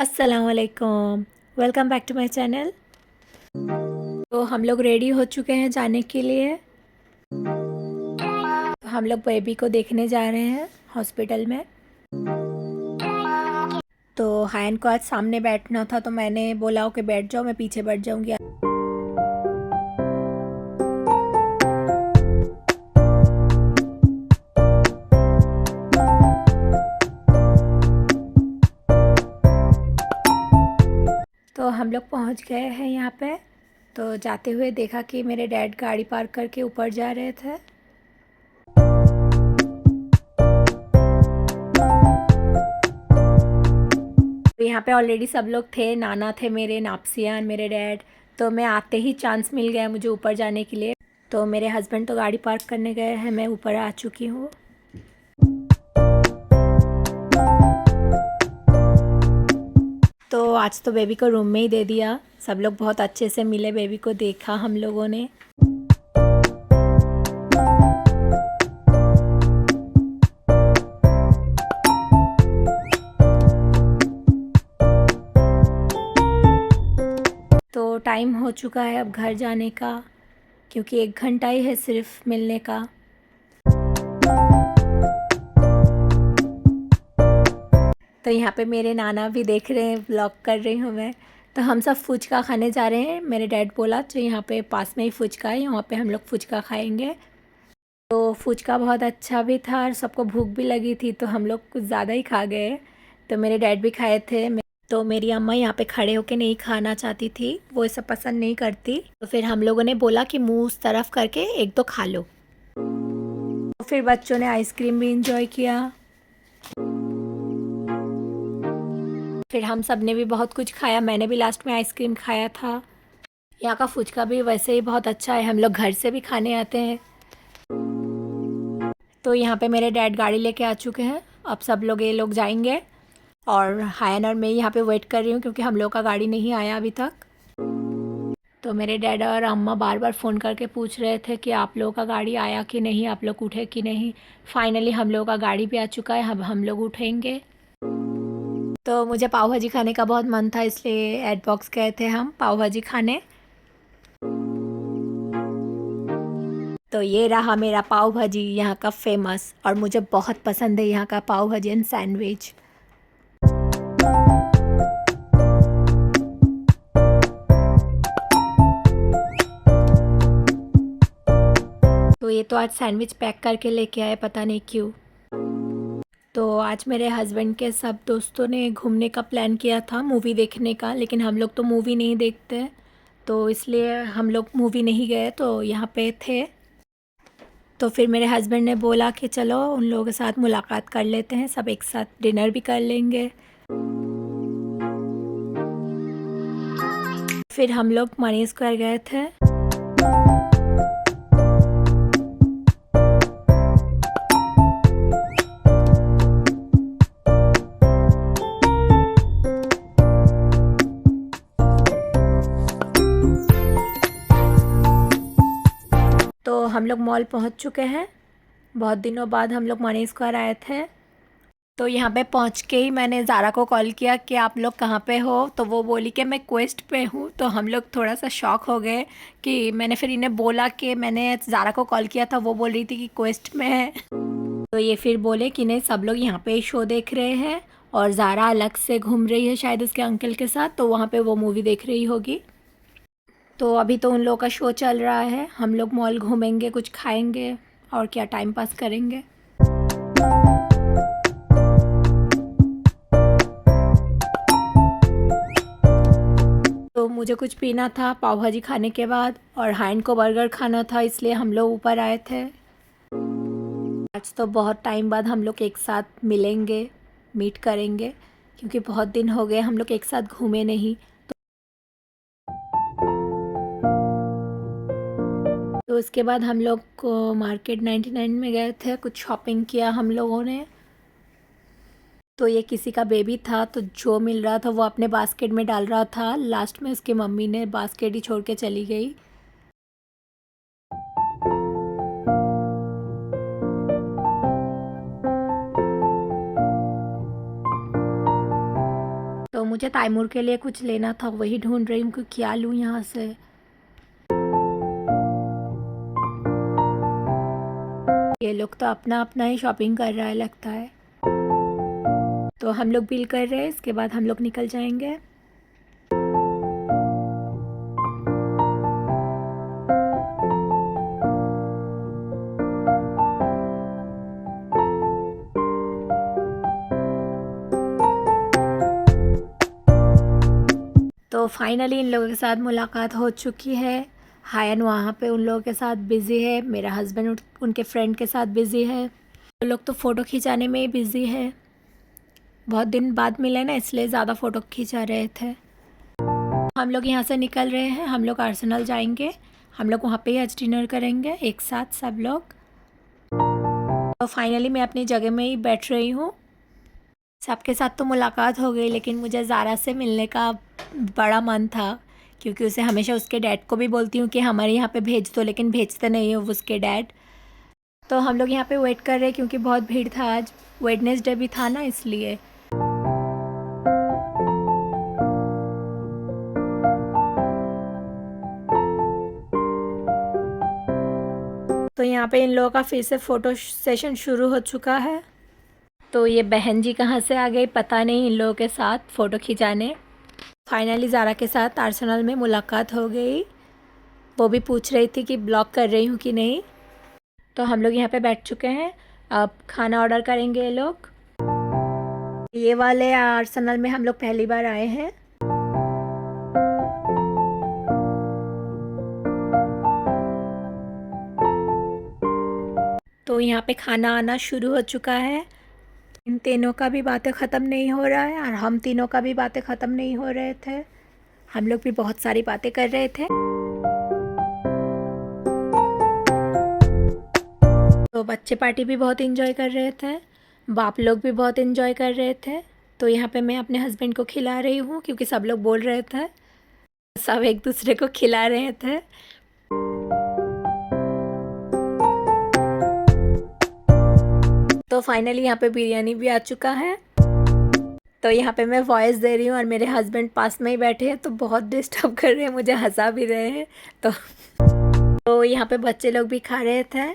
अस्सलाम वालेकुम। Welcome back to my channel. तो हम लोग रेडी हो चुके हैं जाने के लिए। तो हम लोग बेबी को देखने जा रहे हैं हॉस्पिटल में। तो हायन को आज सामने बैठना था तो मैंने बोला कि बैठ जाओ, मैं पीछे बैठ जाऊंगी। तो हम लोग पहुंच गए हैं यहाँ पे। तो जाते हुए देखा कि मेरे डैड गाड़ी पार्क करके ऊपर जा रहे थे। तो यहाँ पे ऑलरेडी सब लोग थे, नाना थे मेरे, नापसियान, मेरे डैड। तो मैं आते ही चांस मिल गया मुझे ऊपर जाने के लिए। तो मेरे हस्बैंड तो गाड़ी पार्क करने गए हैं, मैं ऊपर आ चुकी हूँ। तो आज तो बेबी को रूम में ही दे दिया। सब लोग बहुत अच्छे से मिले, बेबी को देखा हम लोगों ने। तो टाइम हो चुका है अब घर जाने का, क्योंकि 1 घंटा ही है सिर्फ मिलने का। तो यहाँ पे मेरे नाना भी देख रहे हैं, व्लॉग कर रही हूँ मैं। तो हम सब फुचका खाने जा रहे हैं। मेरे डैड बोला तो यहाँ पे पास में ही फुचका है, यहाँ पे हम लोग फुचका खाएंगे। तो फुचका बहुत अच्छा भी था और सबको भूख भी लगी थी, तो हम लोग कुछ ज़्यादा ही खा गए। तो मेरे डैड भी खाए थे। तो मेरी अम्मा यहाँ पे खड़े होके नहीं खाना चाहती थी, वो सब पसंद नहीं करती। तो फिर हम लोगों ने बोला कि मुंह उस तरफ करके एक दो खा लो। तो फिर बच्चों ने आइसक्रीम भी इंजॉय किया। फिर हम सब ने भी बहुत कुछ खाया, मैंने भी लास्ट में आइसक्रीम खाया था। यहाँ का फुचका भी वैसे ही बहुत अच्छा है, हम लोग घर से भी खाने आते हैं। तो यहाँ पे मेरे डैड गाड़ी लेके आ चुके हैं। अब सब लोग ये लोग जाएंगे और हायन और मैं यहाँ पे वेट कर रही हूँ, क्योंकि हम लोग का गाड़ी नहीं आया अभी तक। तो मेरे डैड और अम्मा बार बार फ़ोन करके पूछ रहे थे कि आप लोगों का गाड़ी आया कि नहीं, आप लोग उठे कि नहीं। फाइनली हम लोगों का गाड़ी भी आ चुका है, अब हम लोग उठेंगे। तो मुझे पाव भाजी खाने का बहुत मन था, इसलिए एड बॉक्स गए थे हम पाव भाजी खाने। तो ये रहा मेरा पाव भाजी यहाँ का फेमस, और मुझे बहुत पसंद है यहाँ का पाव भाजी एंड सैंडविच। तो ये तो आज सैंडविच पैक करके लेके आए, पता नहीं क्यों। तो आज मेरे हस्बैंड के सब दोस्तों ने घूमने का प्लान किया था, मूवी देखने का, लेकिन हम लोग तो मूवी नहीं देखते, तो इसलिए हम लोग मूवी नहीं गए, तो यहाँ पे थे। तो फिर मेरे हस्बैंड ने बोला कि चलो उन लोगों के साथ मुलाकात कर लेते हैं, सब एक साथ डिनर भी कर लेंगे। फिर हम लोग मनी स्क्वायर गए थे। तो हम लोग मॉल पहुंच चुके हैं। बहुत दिनों बाद हम लोग मनी स्क्वायर आए थे। तो यहाँ पे पहुँच के ही मैंने ज़ारा को कॉल किया कि आप लोग कहाँ पे हो, तो वो बोली कि मैं क्वेस्ट पे हूँ। तो हम लोग थोड़ा सा शॉक हो गए कि मैंने फिर इन्हें बोला कि मैंने ज़ारा को कॉल किया था, वो बोल रही थी कि क्वेस्ट में है। तो ये फिर बोले कि नहीं, सब लोग यहाँ पे शो देख रहे हैं और ज़ारा अलग से घूम रही है शायद उसके अंकल के साथ, तो वहाँ पे वो मूवी देख रही होगी। तो अभी तो उन लोगों का शो चल रहा है, हम लोग मॉल घूमेंगे, कुछ खाएंगे और क्या टाइम पास करेंगे। तो मुझे कुछ पीना था पाव भाजी खाने के बाद, और हाइन को बर्गर खाना था, इसलिए हम लोग ऊपर आए थे। आज तो बहुत टाइम बाद हम लोग एक साथ मिलेंगे, मीट करेंगे, क्योंकि बहुत दिन हो गए हम लोग एक साथ घूमे नहीं। तो उसके बाद हम लोग को मार्केट 99 में गए थे, कुछ शॉपिंग किया हम लोगों ने। तो ये किसी का बेबी था, तो जो मिल रहा था वो अपने बास्केट में डाल रहा था। लास्ट में उसकी मम्मी ने बास्केट ही छोड़ के चली गई। तो मुझे मुझे तैमूर के लिए कुछ लेना था, वही ढूंढ रही हूँ कि क्या लूँ यहाँ से। ये लोग तो अपना अपना ही शॉपिंग कर रहा है लगता है। तो हम लोग बिल कर रहे हैं, इसके बाद हम लोग निकल जाएंगे। तो फाइनली इन लोगों के साथ मुलाकात हो चुकी है। हायन वहाँ पे उन लोगों के साथ बिज़ी है, मेरा हस्बैंड उनके फ्रेंड के साथ बिज़ी है। वो लोग तो फ़ोटो खिंचाने में ही बिज़ी है। बहुत दिन बाद मिले ना, इसलिए ज़्यादा फ़ोटो खिंचा रहे थे। हम लोग यहाँ से निकल रहे हैं, हम लोग आर्सेनल जाएंगे। हम लोग वहाँ पे ही आज डिनर करेंगे एक साथ सब लोग। तो फाइनली मैं अपनी जगह में ही बैठ रही हूँ। सबके साथ तो मुलाकात हो गई, लेकिन मुझे ज़ारा से मिलने का बड़ा मन था, क्योंकि उसे हमेशा उसके डैड को भी बोलती हूँ कि हमारे यहाँ पे भेज दो, लेकिन भेजते नहीं हो उसके डैड। तो हम लोग यहाँ पे वेट कर रहे हैं क्योंकि बहुत भीड़ था, आज वेडनेसडे भी था ना, इसलिए। तो यहाँ पे इन लोगों का फिर से फ़ोटो सेशन शुरू हो चुका है। तो ये बहन जी कहाँ से आ गई पता नहीं, इन लोगों के साथ फ़ोटो खिंचाने। फाइनली ज़ारा के साथ आर्सेनल में मुलाकात हो गई। वो भी पूछ रही थी कि ब्लॉग कर रही हूँ कि नहीं। तो हम लोग यहाँ पे बैठ चुके हैं, अब खाना ऑर्डर करेंगे ये लोग। ये वाले आर्सेनल में हम लोग पहली बार आए हैं। तो यहाँ पे खाना आना शुरू हो चुका है। इन तीनों का भी बातें ख़त्म नहीं हो रहा है और हम तीनों का भी बातें ख़त्म नहीं हो रहे थे। हम लोग भी बहुत सारी बातें कर रहे थे। तो बच्चे पार्टी भी बहुत इंजॉय कर रहे थे, बाप लोग भी बहुत इंजॉय कर रहे थे। तो यहाँ पे मैं अपने हस्बैंड को खिला रही हूँ, क्योंकि सब लोग बोल रहे थे, सब एक दूसरे को खिला रहे थे। तो फाइनली यहाँ पे बिरयानी भी आ चुका है। तो यहाँ पे मैं वॉइस दे रही हूँ और मेरे हस्बैंड पास में ही बैठे हैं, तो बहुत डिस्टर्ब कर रहे हैं, मुझे हंसा भी रहे हैं। तो यहाँ पे बच्चे लोग भी खा रहे थे।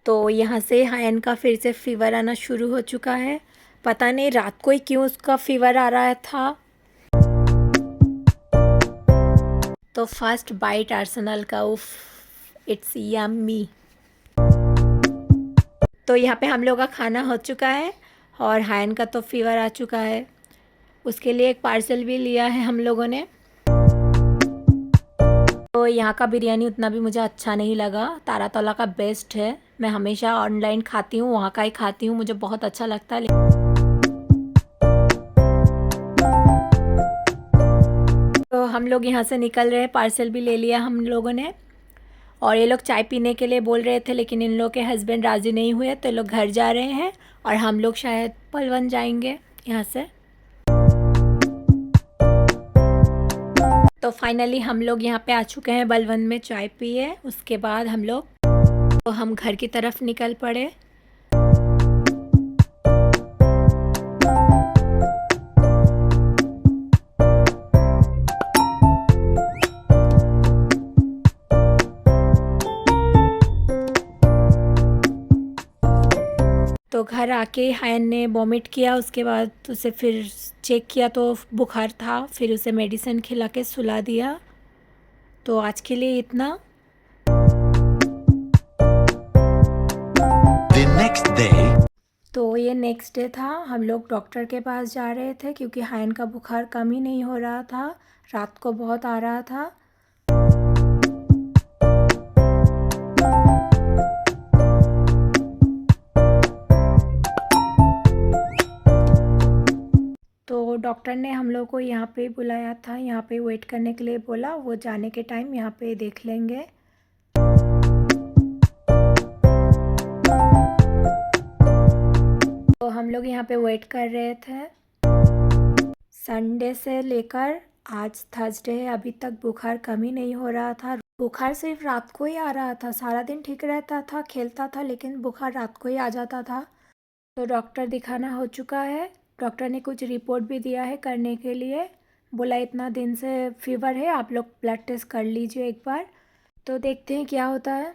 तो यहाँ से हायन का फिर से फीवर आना शुरू हो चुका है। पता नहीं रात को ही क्यों उसका फीवर आ रहा था। तो फर्स्ट बाइट आर्सेनल का, उफ, इट्स यम्मी। तो यहाँ पे हम लोग का खाना हो चुका है और हायन का तो फीवर आ चुका है। उसके लिए एक पार्सल भी लिया है हम लोगों ने। तो यहाँ का बिरयानी उतना भी मुझे अच्छा नहीं लगा, तारा तौला का बेस्ट है। मैं हमेशा ऑनलाइन खाती हूँ, वहाँ का ही खाती हूँ, मुझे बहुत अच्छा लगता है। तो हम लोग यहाँ से निकल रहे हैं, पार्सल भी ले लिया हम लोगों ने। और ये लोग चाय पीने के लिए बोल रहे थे, लेकिन इन लोग के हस्बैंड राज़ी नहीं हुए, तो ये लोग घर जा रहे हैं और हम लोग शायद पलवल जाएंगे यहाँ से। तो फाइनली हम लोग यहाँ पे आ चुके हैं, बलवन में चाय पिए, उसके बाद हम घर की तरफ निकल पड़े। तो घर आके हायन ने वॉमिट किया, उसके बाद उसे फिर चेक किया तो बुखार था, फिर उसे मेडिसिन खिला के सुला दिया। तो आज के लिए इतना। The next day. तो ये नेक्स्ट डे था, हम लोग डॉक्टर के पास जा रहे थे क्योंकि हायन का बुखार कम ही नहीं हो रहा था, रात को बहुत आ रहा था। तो डॉक्टर ने हम लोग को यहाँ पे बुलाया था, यहाँ पे वेट करने के लिए बोला, वो जाने के टाइम यहाँ पे देख लेंगे। तो हम लोग यहाँ पे वेट कर रहे थे। संडे से लेकर आज थर्सडे है, अभी तक बुखार कम ही नहीं हो रहा था। बुखार सिर्फ रात को ही आ रहा था, सारा दिन ठीक रहता था, खेलता था, लेकिन बुखार रात को ही आ जाता था। तो डॉक्टर दिखाना हो चुका है, डॉक्टर ने कुछ रिपोर्ट भी दिया है करने के लिए, बोला इतना दिन से फीवर है, आप लोग ब्लड टेस्ट कर लीजिए एक बार, तो देखते हैं क्या होता है।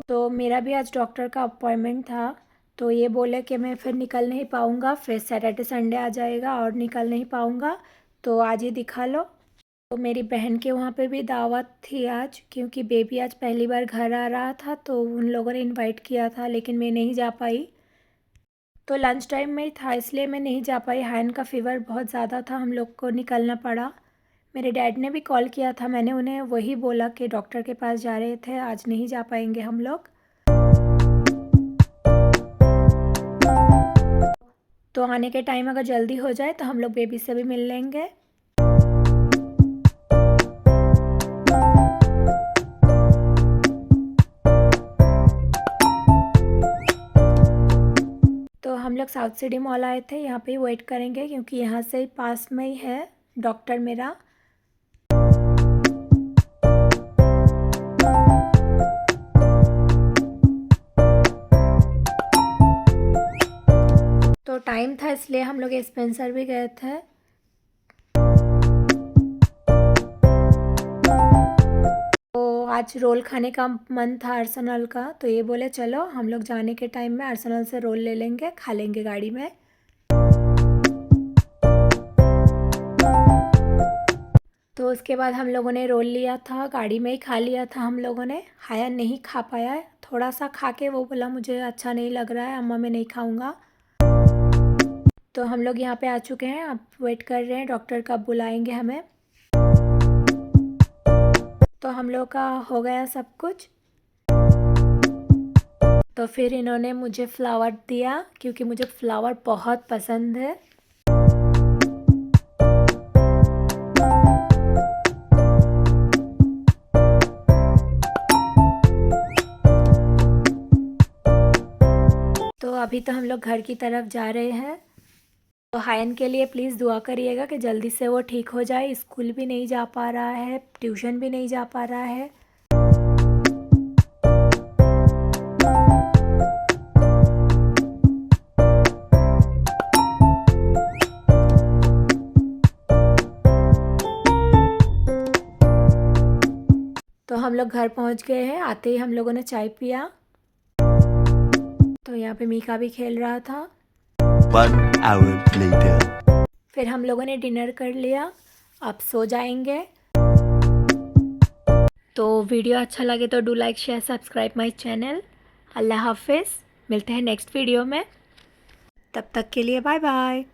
तो मेरा भी आज डॉक्टर का अपॉइंटमेंट था, तो ये बोले कि मैं फिर निकल नहीं पाऊँगा, फिर सैटरडे संडे आ जाएगा और निकल नहीं पाऊँगा, तो आज ही दिखा लो। तो मेरी बहन के वहाँ पे भी दावत थी आज, क्योंकि बेबी आज पहली बार घर आ रहा था, तो उन लोगों ने इनवाइट किया था, लेकिन मैं नहीं जा पाई। तो लंच टाइम में ही था, इसलिए मैं नहीं जा पाई। हायन का फ़ीवर बहुत ज़्यादा था, हम लोग को निकलना पड़ा। मेरे डैड ने भी कॉल किया था, मैंने उन्हें वही बोला कि डॉक्टर के पास जा रहे थे, आज नहीं जा पाएंगे हम लोग। तो आने के टाइम अगर जल्दी हो जाए तो हम लोग बेबी से भी मिल लेंगे। तो हम लोग साउथ सिटी मॉल आए थे, यहाँ पे ही वेट करेंगे क्योंकि यहाँ से पास में ही है डॉक्टर मेरा। तो टाइम था इसलिए हम लोग स्पेंसर भी गए थे। तो आज रोल खाने का मन था आर्सेनल का, तो ये बोले चलो हम लोग जाने के टाइम में आर्सेनल से रोल ले लेंगे, खा लेंगे गाड़ी में। तो उसके बाद हम लोगों ने रोल लिया था, गाड़ी में ही खा लिया था हम लोगों ने। हायन नहीं खा पाया है, थोड़ा सा खा के वो बोला मुझे अच्छा नहीं लग रहा है अम्मा, मैं नहीं खाऊंगा। तो हम लोग यहाँ पे आ चुके हैं, अब वेट कर रहे हैं डॉक्टर कब बुलाएंगे हमें। तो हम लोग का हो गया सब कुछ। तो फिर इन्होंने मुझे फ्लावर दिया, क्योंकि मुझे फ्लावर बहुत पसंद है। तो अभी तो हम लोग घर की तरफ जा रहे हैं। तो हायन के लिए प्लीज़ दुआ करिएगा कि जल्दी से वो ठीक हो जाए। स्कूल भी नहीं जा पा रहा है, ट्यूशन भी नहीं जा पा रहा है। तो हम लोग घर पहुंच गए हैं, आते ही हम लोगों ने चाय पिया। तो यहाँ पे मीका भी खेल रहा था। 1 hour later. फिर हम लोगों ने डिनर कर लिया, अब सो जाएंगे। तो वीडियो अच्छा लगे तो do like share subscribe my channel. अल्लाह हाफिज़, मिलते हैं नेक्स्ट वीडियो में, तब तक के लिए बाय बाय।